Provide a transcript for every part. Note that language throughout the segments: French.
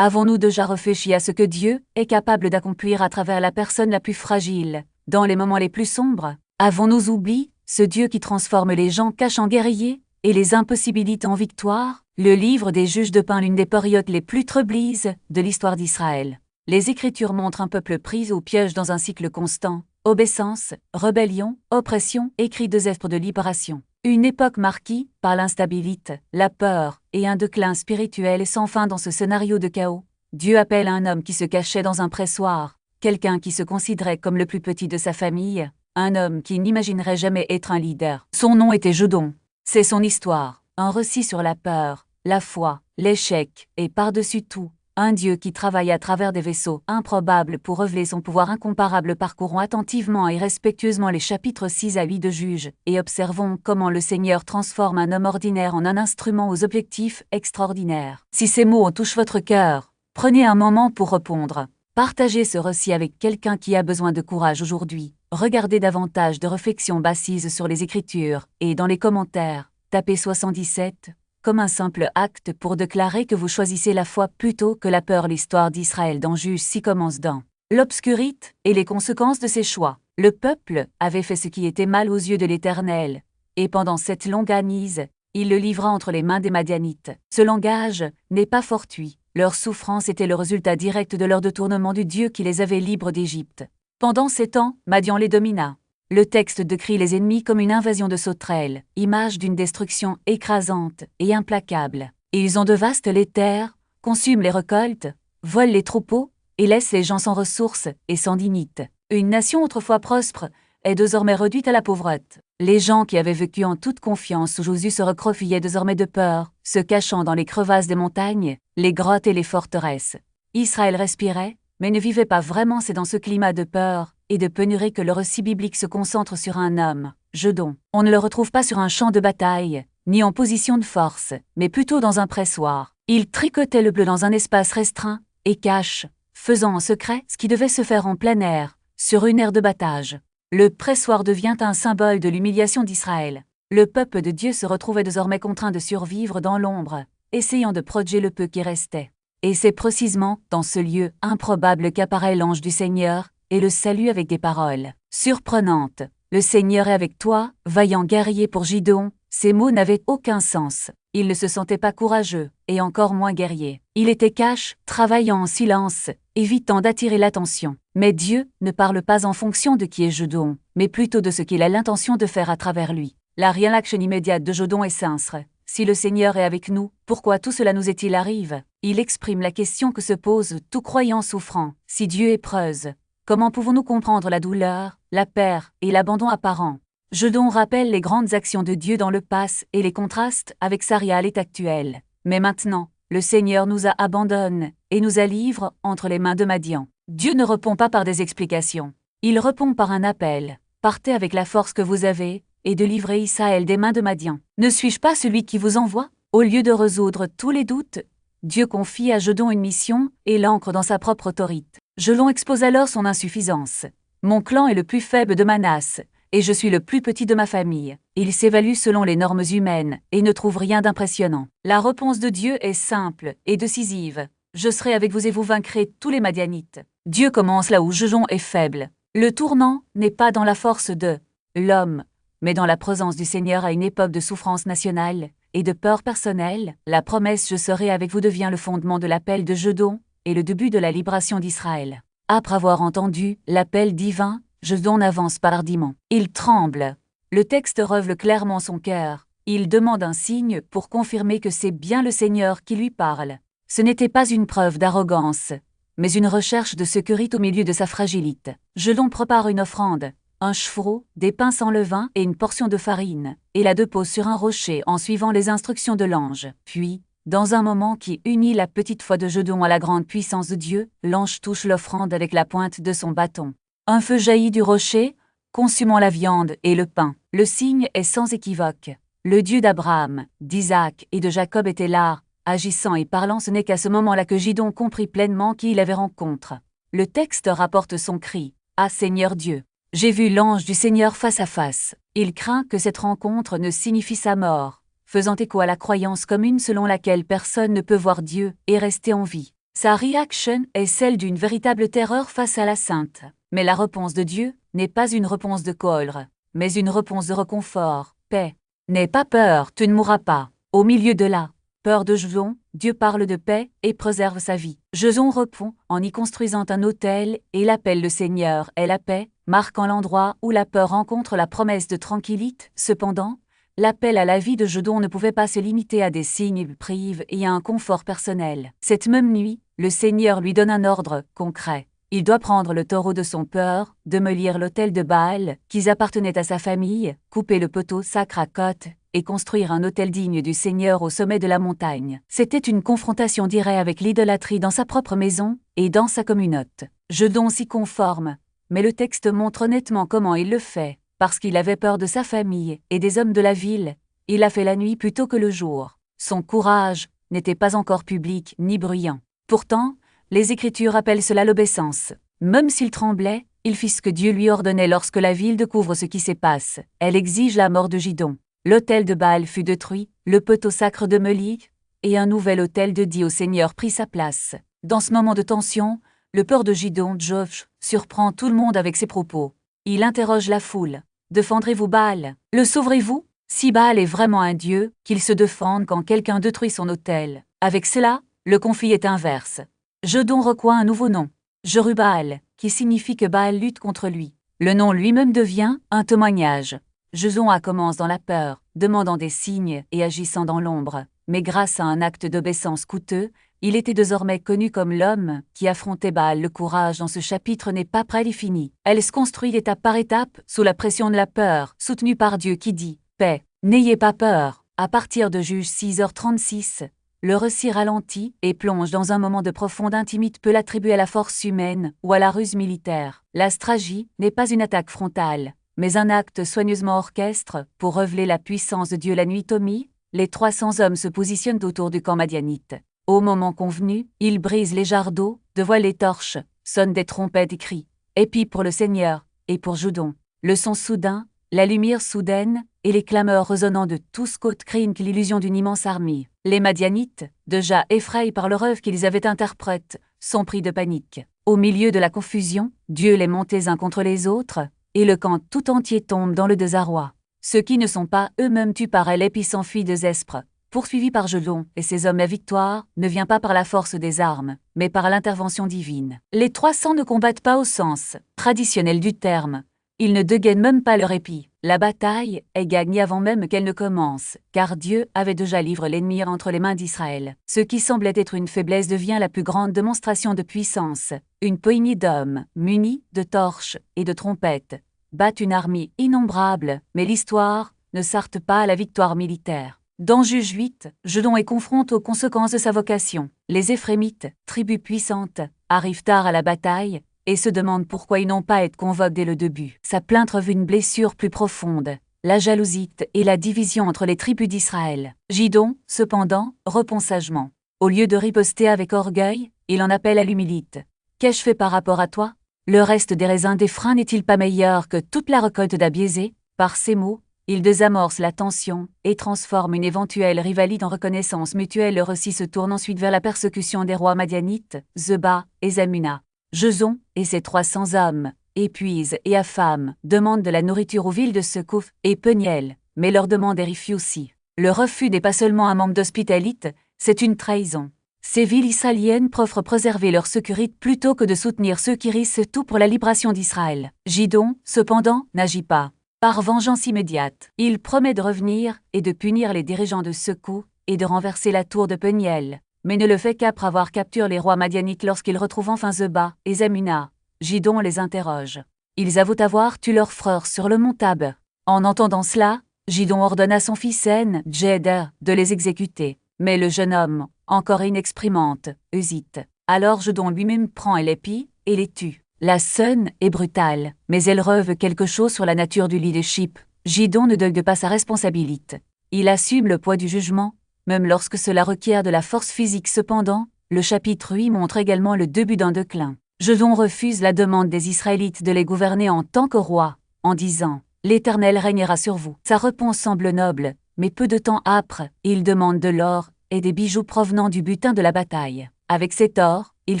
Avons-nous déjà réfléchi à ce que Dieu est capable d'accomplir à travers la personne la plus fragile, dans les moments les plus sombres? Avons-nous oublié ce Dieu qui transforme les gens caches en guerriers et les impossibilités en victoire? Le livre des Juges dépeint l'une des périodes les plus troubleuses de l'histoire d'Israël. Les Écritures montrent un peuple pris au piège dans un cycle constant, obéissance, rébellion, oppression et cris de zèbre de libération. Une époque marquée par l'instabilité, la peur et un déclin spirituel sans fin dans ce scénario de chaos. Dieu appelle un homme qui se cachait dans un pressoir, quelqu'un qui se considérait comme le plus petit de sa famille, un homme qui n'imaginerait jamais être un leader. Son nom était Gédéon. C'est son histoire, un récit sur la peur, la foi, l'échec et par-dessus tout, un Dieu qui travaille à travers des vaisseaux improbables pour révéler son pouvoir incomparable. Parcourons attentivement et respectueusement les chapitres 6 à 8 de Juges et observons comment le Seigneur transforme un homme ordinaire en un instrument aux objectifs extraordinaires. Si ces mots touchent votre cœur, prenez un moment pour répondre. Partagez ce récit avec quelqu'un qui a besoin de courage aujourd'hui. Regardez davantage de réflexions bassises sur les Écritures et dans les commentaires, tapez 77 comme un simple acte pour déclarer que vous choisissez la foi plutôt que la peur. L'histoire d'Israël dans Juges 6 commence dans l'obscurité et les conséquences de ses choix. Le peuple avait fait ce qui était mal aux yeux de l'Éternel, et pendant cette longue année, il le livra entre les mains des Madianites. Ce langage n'est pas fortuit. Leur souffrance était le résultat direct de leur détournement du Dieu qui les avait libres d'Égypte. Pendant ces temps, Madian les domina. Le texte décrit les ennemis comme une invasion de sauterelles, image d'une destruction écrasante et implacable. Ils ont dévastent les terres, consument les récoltes, volent les troupeaux et laissent les gens sans ressources et sans dignité. Une nation autrefois prospère est désormais réduite à la pauvreté. Les gens qui avaient vécu en toute confiance sous Josué se recroquillaient désormais de peur, se cachant dans les crevasses des montagnes, les grottes et les forteresses. Israël respirait, mais ne vivait pas vraiment. C'est dans ce climat de peur et de pénurie que le récit biblique se concentre sur un homme, Gédéon. On ne le retrouve pas sur un champ de bataille, ni en position de force, mais plutôt dans un pressoir. Il tricotait le bleu dans un espace restreint et cache, faisant en secret ce qui devait se faire en plein air, sur une aire de battage. Le pressoir devient un symbole de l'humiliation d'Israël. Le peuple de Dieu se retrouvait désormais contraint de survivre dans l'ombre, essayant de protéger le peu qui restait. Et c'est précisément dans ce lieu improbable qu'apparaît l'ange du Seigneur et le salue avec des paroles surprenantes. Le Seigneur est avec toi, vaillant guerrier. Pour Gédéon, ces mots n'avaient aucun sens. Il ne se sentait pas courageux, et encore moins guerrier. Il était cache, travaillant en silence, évitant d'attirer l'attention. Mais Dieu ne parle pas en fonction de qui est Gédéon, mais plutôt de ce qu'il a l'intention de faire à travers lui. La réaction immédiate de Gédéon est sincère. Si le Seigneur est avec nous, pourquoi tout cela nous est-il arrivé? Il exprime la question que se pose tout croyant souffrant. Si Dieu est preuve, comment pouvons-nous comprendre la douleur, la perte et l'abandon apparent? Gédéon rappelle les grandes actions de Dieu dans le passé et les contrastes avec sa réalité actuelle. Mais maintenant, le Seigneur nous a abandonnés et nous a livrés entre les mains de Madian. Dieu ne répond pas par des explications. Il répond par un appel. Partez avec la force que vous avez et de livrer Israël des mains de Madian. Ne suis-je pas celui qui vous envoie? Au lieu de résoudre tous les doutes, Dieu confie à Gédéon une mission et l'ancre dans sa propre autorité. Gédéon expose alors son insuffisance. Mon clan est le plus faible de Manasse, et je suis le plus petit de ma famille. Il s'évalue selon les normes humaines et ne trouve rien d'impressionnant. La réponse de Dieu est simple et décisive. Je serai avec vous et vous vaincrez tous les Madianites. Dieu commence là où Gédéon est faible. Le tournant n'est pas dans la force de l'homme, mais dans la présence du Seigneur à une époque de souffrance nationale et de peur personnelle. La promesse « Je serai avec vous » devient le fondement de l'appel de Gédéon et le début de la libération d'Israël. Après avoir entendu l'appel divin, Gédéon avance hardiment. Il tremble. Le texte révèle clairement son cœur. Il demande un signe pour confirmer que c'est bien le Seigneur qui lui parle. Ce n'était pas une preuve d'arrogance, mais une recherche de sécurité au milieu de sa fragilité. Gédéon prépare une offrande, un chevreau, des pains sans levain et une portion de farine, et la dépose sur un rocher en suivant les instructions de l'ange. Puis, dans un moment qui unit la petite foi de Gédéon à la grande puissance de Dieu, l'ange touche l'offrande avec la pointe de son bâton. Un feu jaillit du rocher, consumant la viande et le pain. Le signe est sans équivoque. Le Dieu d'Abraham, d'Isaac et de Jacob était là, agissant et parlant. Ce n'est qu'à ce moment-là que Gédéon comprit pleinement qui il avait rencontre. Le texte rapporte son cri. « Ah Seigneur Dieu, j'ai vu l'ange du Seigneur face à face. » Il craint que cette rencontre ne signifie sa mort, faisant écho à la croyance commune selon laquelle personne ne peut voir Dieu et rester en vie. Sa réaction est celle d'une véritable terreur face à la sainte. Mais la réponse de Dieu n'est pas une réponse de colère, mais une réponse de réconfort, paix. N'aie pas peur, tu ne mourras pas. Au milieu de la peur de Gédéon, Dieu parle de paix et préserve sa vie. Gédéon répond en y construisant un autel et l'appelle le Seigneur est la paix, marquant l'endroit où la peur rencontre la promesse de tranquillité. Cependant, l'appel à la vie de Gédéon ne pouvait pas se limiter à des signes privés et à un confort personnel. Cette même nuit, le Seigneur lui donne un ordre concret. Il doit prendre le taureau de son père, démolir l'autel de Baal, qui appartenait à sa famille, couper le poteau sacré à côte, et construire un autel digne du Seigneur au sommet de la montagne. C'était une confrontation directe avec l'idolâtrie dans sa propre maison et dans sa communauté. Gédéon s'y conforme, mais le texte montre honnêtement comment il le fait. Parce qu'il avait peur de sa famille et des hommes de la ville, il a fait la nuit plutôt que le jour. Son courage n'était pas encore public ni bruyant. Pourtant, les Écritures appellent cela l'obéissance. Même s'il tremblait, il fit ce que Dieu lui ordonnait lorsque la ville découvre ce qui s'y passe. Elle exige la mort de Gédéon. L'autel de Baal fut détruit, le poteau sacre de Moloch, et un nouvel autel dédié au Seigneur prit sa place. Dans ce moment de tension, le peur de Gédéon, Josh, surprend tout le monde avec ses propos. Il interroge la foule. Défendrez-vous Baal? Le sauverez-vous? Si Baal est vraiment un dieu, qu'il se défende quand quelqu'un détruit son autel. Avec cela, le conflit est inverse. Gédéon reçoit un nouveau nom, Jerubbaal, qui signifie que Baal lutte contre lui. Le nom lui-même devient un témoignage. Gédéon commence dans la peur, demandant des signes et agissant dans l'ombre. Mais grâce à un acte d'obéissance coûteux, il était désormais connu comme l'homme qui affrontait Baal. Le courage dans ce chapitre n'est pas près fini. Elle se construit étape par étape, sous la pression de la peur, soutenue par Dieu qui dit « Paix, n'ayez pas peur ». À partir de Juge 6h36, le récit ralentit et plonge dans un moment de profonde intimité peut l'attribuer à la force humaine ou à la ruse militaire. La stratégie n'est pas une attaque frontale, mais un acte soigneusement orchestre pour révéler la puissance de Dieu. La nuit tombée, les 300 hommes se positionnent autour du camp madianite. Au moment convenu, ils brisent les jarres d'eau, dévoilent les torches, sonnent des trompettes et crient. Et puis pour le Seigneur, et pour Gédéon. Le son soudain, la lumière soudaine, et les clameurs résonnant de tous côtés créent l'illusion d'une immense armée. Les Madianites, déjà effrayés par le rêve qu'ils avaient interprété, sont pris de panique. Au milieu de la confusion, Dieu les monte les uns contre les autres, et le camp tout entier tombe dans le désarroi. Ceux qui ne sont pas eux-mêmes tués par elle et puis s'enfuient des esprits. Poursuivi par Gédéon et ses hommes, la victoire ne vient pas par la force des armes, mais par l'intervention divine. Les 300 ne combattent pas au sens traditionnel du terme. Ils ne dégainent même pas leur épée. La bataille est gagnée avant même qu'elle ne commence, car Dieu avait déjà livré l'ennemi entre les mains d'Israël. Ce qui semblait être une faiblesse devient la plus grande démonstration de puissance. Une poignée d'hommes, munis de torches et de trompettes, battent une armée innombrable, mais l'histoire ne s'arrête pas à la victoire militaire. Dans Juge 8, Gédéon est confronté aux conséquences de sa vocation. Les Éphrémites, tribu puissante, arrivent tard à la bataille et se demandent pourquoi ils n'ont pas été convoqués dès le début. Sa plainte revêt une blessure plus profonde, la jalousie et la division entre les tribus d'Israël. Gédéon, cependant, répond sagement. Au lieu de riposter avec orgueil, il en appelle à l'humilité. « Qu'ai-je fait par rapport à toi? Le reste des raisins d'Éphraïm n'est-il pas meilleur que toute la récolte d'Abiézé ?» Par ces mots, il désamorce la tension et transforme une éventuelle rivalité en reconnaissance mutuelle. Le récit se tourne ensuite vers la persécution des rois madianites, Zeba et Zalmunna. Gédéon et ses 300 hommes épuisent et affament, demandent de la nourriture aux villes de Secouf et Peniel, mais leur demande est refusée. Le refus n'est pas seulement un manque d'hospitalité, c'est une trahison. Ces villes israéliennes préfèrent préserver leur sécurité plutôt que de soutenir ceux qui risquent tout pour la libération d'Israël. Gédéon, cependant, n'agit pas. Par vengeance immédiate, il promet de revenir et de punir les dirigeants de Secouf et de renverser la tour de Peniel, mais ne le fait qu'après avoir capturé les rois madianites. Lorsqu'ils retrouvent enfin Zeba et Zalmunna, Gédéon les interroge. Ils avouent avoir tué leurs frères sur le mont Tab. En entendant cela, Gédéon ordonne à son fils Jeder de les exécuter, mais le jeune homme, encore inexprimante, hésite. Alors Gédéon lui-même prend l'épée et les tue. La scène est brutale, mais elle révèle quelque chose sur la nature du leadership. Gédéon ne dégue pas sa responsabilité. Il assume le poids du jugement, même lorsque cela requiert de la force physique. Cependant, le chapitre 8 montre également le début d'un déclin. Gédéon refuse la demande des Israélites de les gouverner en tant que roi, en disant « L'Éternel régnera sur vous ». Sa réponse semble noble, mais peu de temps après, il demande de l'or et des bijoux provenant du butin de la bataille. Avec cet or, il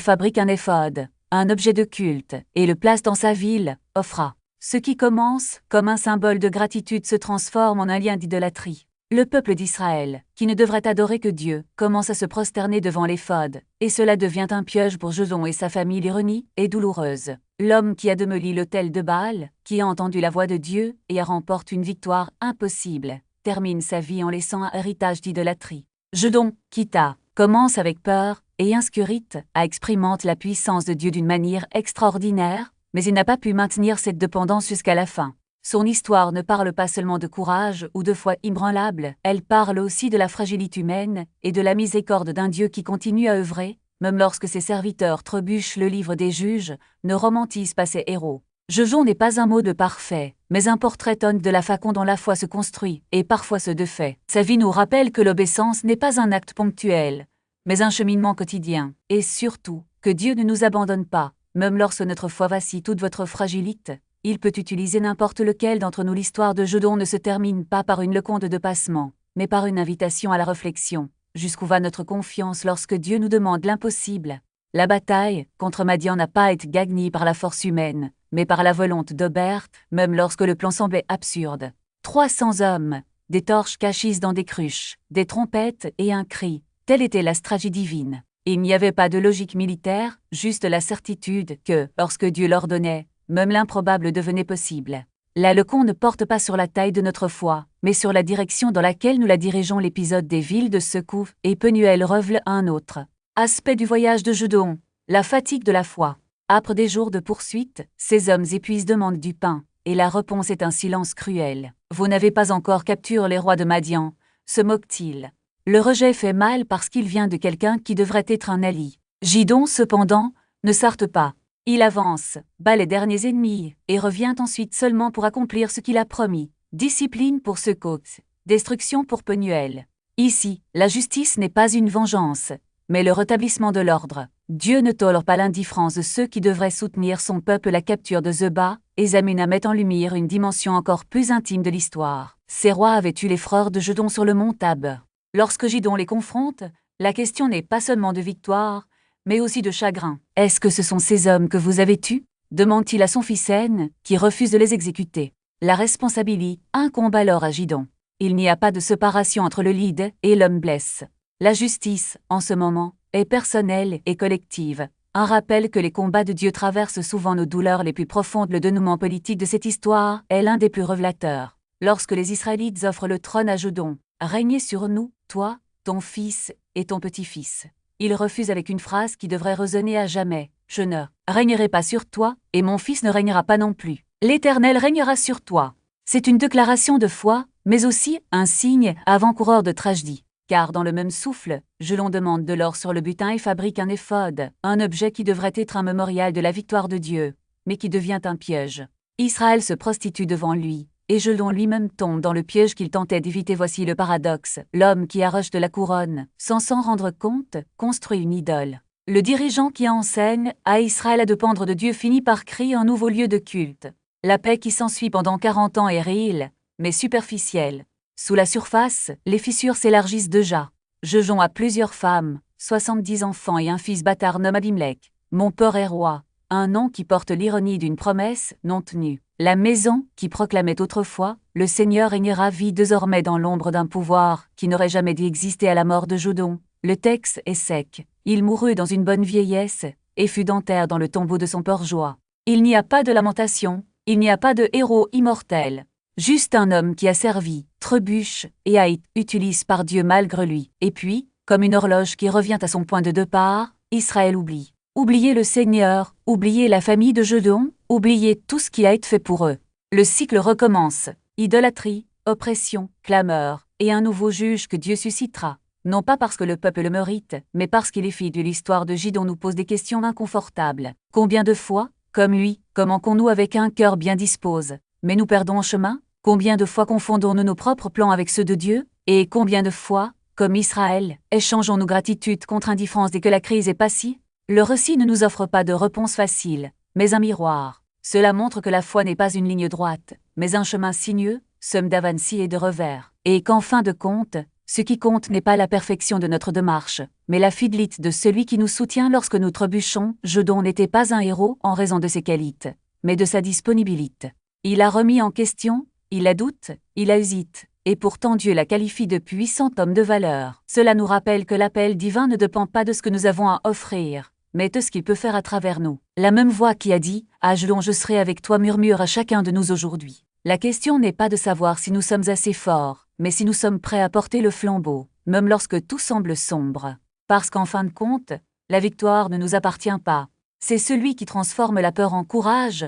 fabrique un éphod, un objet de culte, et le place dans sa ville, Ophra. Ce qui commence comme un symbole de gratitude se transforme en un lien d'idolâtrie. Le peuple d'Israël, qui ne devrait adorer que Dieu, commence à se prosterner devant l'éphod, et cela devient un piège pour Gédéon et sa famille. L'ironie est douloureuse. L'homme qui a démoli l'autel de Baal, qui a entendu la voix de Dieu et remporte une victoire impossible, termine sa vie en laissant un héritage d'idolâtrie. Gédéon, Kita, commence avec peur, et Inscurite expérimente la puissance de Dieu d'une manière extraordinaire, mais il n'a pas pu maintenir cette dépendance jusqu'à la fin. Son histoire ne parle pas seulement de courage ou de foi inébranlable, elle parle aussi de la fragilité humaine et de la miséricorde d'un Dieu qui continue à œuvrer, même lorsque ses serviteurs trébuchent. Le livre des Juges ne romantise pas ses héros. Gédéon n'est pas un mode parfait, mais un portrait honnête de la façon dont la foi se construit et parfois se défait. Sa vie nous rappelle que l'obéissance n'est pas un acte ponctuel, mais un cheminement quotidien, et surtout, que Dieu ne nous abandonne pas, même lorsque notre foi vacille. Toute votre fragilité, il peut utiliser n'importe lequel d'entre nous. L'histoire de Gédéon ne se termine pas par une leçon de passement, mais par une invitation à la réflexion. Jusqu'où va notre confiance lorsque Dieu nous demande l'impossible? La bataille contre Madian n'a pas été gagnée par la force humaine, mais par la volonté d'Obert, même lorsque le plan semblait absurde. 300 hommes, des torches cachées dans des cruches, des trompettes et un cri, telle était la stratégie divine. Il n'y avait pas de logique militaire, juste la certitude que, lorsque Dieu l'ordonnait, même l'improbable devenait possible. La leçon ne porte pas sur la taille de notre foi, mais sur la direction dans laquelle nous la dirigeons. L'épisode des villes de secours et Penuel révèle un autre aspect du voyage de Gédéon, la fatigue de la foi. Après des jours de poursuite, ces hommes épuisés demandent du pain, et la réponse est un silence cruel. Vous n'avez pas encore capturé les rois de Madian, se moque-t-il. Le rejet fait mal parce qu'il vient de quelqu'un qui devrait être un allié. Gédéon, cependant, ne s'arrête pas. Il avance, bat les derniers ennemis, et revient ensuite seulement pour accomplir ce qu'il a promis. Discipline pour Sukkot, destruction pour Penuel. Ici, la justice n'est pas une vengeance, mais le rétablissement de l'ordre. Dieu ne tolère pas l'indifférence de ceux qui devraient soutenir son peuple. La capture de Zeba et Zalmunna met en lumière une dimension encore plus intime de l'histoire. Ces rois avaient tué les frères de Gédéon sur le mont Tab. Lorsque Gédéon les confronte, la question n'est pas seulement de victoire, mais aussi de chagrin. « Est-ce que ce sont ces hommes que vous avez tués ?» demande-t-il à son fils En, qui refuse de les exécuter. La responsabilité incombe alors à Gédéon. Il n'y a pas de séparation entre le lead et l'homme blesse. La justice, en ce moment, est personnelle et collective. Un rappel que les combats de Dieu traversent souvent nos douleurs les plus profondes. Le dénouement politique de cette histoire est l'un des plus révélateurs. Lorsque les Israélites offrent le trône à Gédéon, « Régnez sur nous, toi, ton fils et ton petit-fils », il refuse avec une phrase qui devrait résonner à jamais. « Je ne régnerai pas sur toi, et mon fils ne régnera pas non plus. L'Éternel régnera sur toi. » C'est une déclaration de foi, mais aussi un signe avant-coureur de tragédie. Car dans le même souffle, Gédéon demande de l'or sur le butin et fabrique un éphod, un objet qui devrait être un mémorial de la victoire de Dieu, mais qui devient un piège. Israël se prostitue devant lui, et Gédéon lui-même tombe dans le piège qu'il tentait d'éviter. Voici le paradoxe. L'homme qui arrache de la couronne, sans s'en rendre compte, construit une idole. Le dirigeant qui enseigne à Israël à dépendre de Dieu finit par créer un nouveau lieu de culte. La paix qui s'ensuit pendant 40 ans est réelle, mais superficielle. Sous la surface, les fissures s'élargissent déjà. Gédéon a plusieurs femmes, 70 enfants et un fils bâtard nommé Abimelech. Mon père est roi, un nom qui porte l'ironie d'une promesse non tenue. La maison, qui proclamait autrefois « Le Seigneur régnera » vit désormais dans l'ombre d'un pouvoir qui n'aurait jamais dû exister à la mort de Gédéon. Le texte est sec. Il mourut dans une bonne vieillesse et fut enterré dans le tombeau de son père Joas. Il n'y a pas de lamentation, il n'y a pas de héros immortel. Juste un homme qui a servi, trébuche et a été utilisé par Dieu malgré lui. Et puis, comme une horloge qui revient à son point de départ, Israël oublie. Oubliez le Seigneur, oubliez la famille de Gédéon, oubliez tout ce qui a été fait pour eux. Le cycle recommence. Idolâtrie, oppression, clameur, et un nouveau juge que Dieu suscitera. Non pas parce que le peuple le mérite, mais parce qu'il est fidèle. L'histoire de Gédéon nous pose des questions inconfortables. Combien de fois, comme lui, commençons-nous avec un cœur bien disposé, mais nous perdons en chemin? Combien de fois confondons-nous nos propres plans avec ceux de Dieu? Et combien de fois, comme Israël, échangeons-nous gratitude contre indifférence dès que la crise est passée? Le récit ne nous offre pas de réponse facile, mais un miroir. Cela montre que la foi n'est pas une ligne droite, mais un chemin sinueux, somme d'avancées et de revers. Et qu'en fin de compte, Ce qui compte n'est pas la perfection de notre démarche, mais la fidélité de celui qui nous soutient lorsque nous trébuchons. Gédéon n'était pas un héros en raison de ses qualités, mais de sa disponibilité. Il a remis en question, il a doute, il a hésite, et pourtant Dieu la qualifie de puissant homme de valeur. Cela nous rappelle que l'appel divin ne dépend pas de ce que nous avons à offrir, mais de ce qu'il peut faire à travers nous. La même voix qui a dit « Ah Gédéon, je serai avec toi » murmure à chacun de nous aujourd'hui. La question n'est pas de savoir si nous sommes assez forts, mais si nous sommes prêts à porter le flambeau, même lorsque tout semble sombre. Parce qu'en fin de compte, la victoire ne nous appartient pas. C'est celui qui transforme la peur en courage,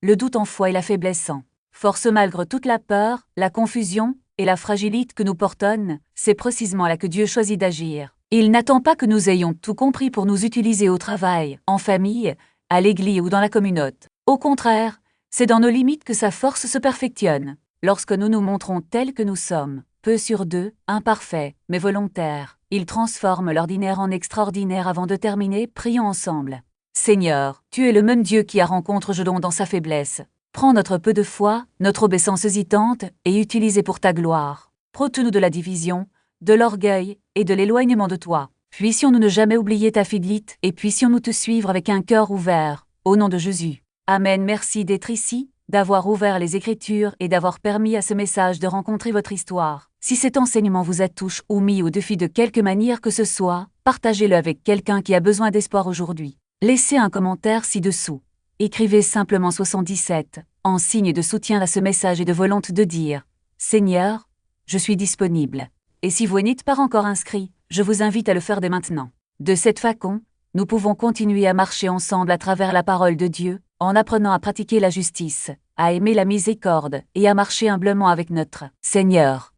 le doute en foi et la faiblesse en force. Malgré toute la peur, la confusion et la fragilité que nous portons, c'est précisément là que Dieu choisit d'agir. Il n'attend pas que nous ayons tout compris pour nous utiliser au travail, en famille, à l'église ou dans la communauté. Au contraire, c'est dans nos limites que sa force se perfectionne. Lorsque nous nous montrons tels que nous sommes, peu sur deux, imparfaits, mais volontaires, il transforme l'ordinaire en extraordinaire. Avant de terminer, prions ensemble. Seigneur, tu es le même Dieu qui a rencontré Gédéon dans sa faiblesse. Prends notre peu de foi, notre obéissance hésitante, et utilise pour ta gloire. Protège-nous de la division, de l'orgueil et de l'éloignement de toi. Puissions-nous ne jamais oublier ta fidélité et puissions-nous te suivre avec un cœur ouvert, au nom de Jésus. Amen. Merci d'être ici, d'avoir ouvert les Écritures et d'avoir permis à ce message de rencontrer votre histoire. Si cet enseignement vous a touché ou mis au défi de quelque manière que ce soit, partagez-le avec quelqu'un qui a besoin d'espoir aujourd'hui. Laissez un commentaire ci-dessous. Écrivez simplement 77, en signe de soutien à ce message et de volonté de dire « Seigneur, je suis disponible ». Et si vous n'êtes pas encore inscrit, je vous invite à le faire dès maintenant. De cette façon, nous pouvons continuer à marcher ensemble à travers la parole de Dieu, en apprenant à pratiquer la justice, à aimer la miséricorde et à marcher humblement avec notre Seigneur.